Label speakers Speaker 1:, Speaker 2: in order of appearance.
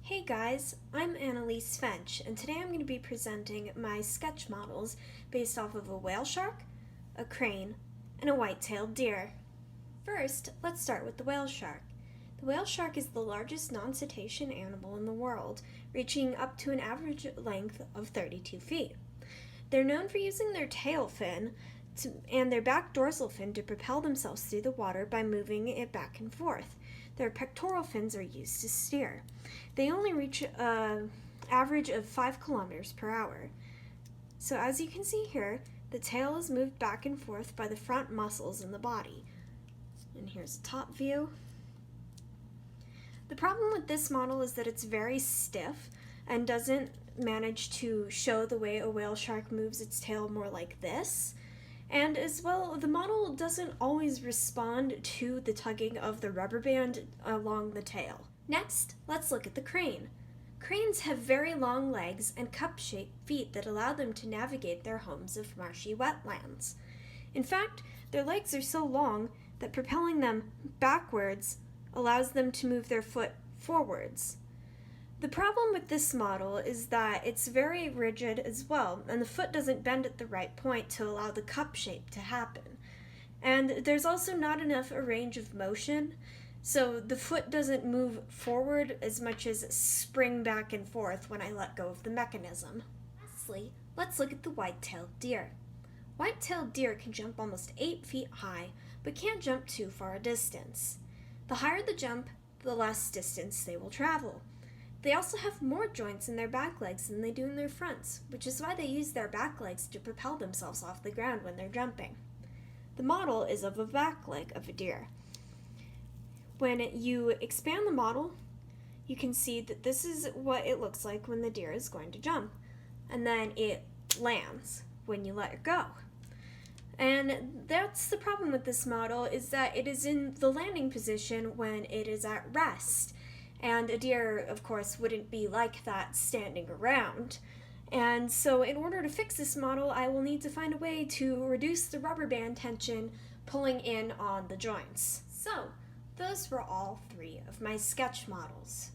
Speaker 1: Hey guys, I'm Annalise Finch, and today I'm going to be presenting my sketch models based off of a whale shark, a crane, and a white-tailed deer. First, let's start with the whale shark. The whale shark is the largest non-cetacean animal in the world, reaching up to an average length of 32 feet. They're known for using their tail fin and their back dorsal fin to propel themselves through the water by moving it back and forth. Their pectoral fins are used to steer. They only reach an average of 5 kilometers per hour. So as you can see here, the tail is moved back and forth by the front muscles in the body. And here's a top view. The problem with this model is that it's very stiff and doesn't manage to show the way a whale shark moves its tail more like this. And as well, the model doesn't always respond to the tugging of the rubber band along the tail. Next, let's look at the crane. Cranes have very long legs and cup-shaped feet that allow them to navigate their homes of marshy wetlands. In fact, their legs are so long that propelling them backwards allows them to move their foot forwards. The problem with this model is that it's very rigid as well, and the foot doesn't bend at the right point to allow the cup shape to happen. And there's also not enough a range of motion, so the foot doesn't move forward as much as spring back and forth when I let go of the mechanism. Lastly, let's look at the white-tailed deer. White-tailed deer can jump almost 8 feet high, but can't jump too far a distance. The higher the jump, the less distance they will travel. They also have more joints in their back legs than they do in their fronts, which is why they use their back legs to propel themselves off the ground when they're jumping. The model is of a back leg of a deer. When you expand the model, you can see that this is what it looks like when the deer is going to jump, and then it lands when you let it go. And that's the problem with this model, is that it is in the landing position when it is at rest. And a deer, of course, wouldn't be like that standing around. And so in order to fix this model, I will need to find a way to reduce the rubber band tension pulling in on the joints. So, those were all 3 of my sketch models.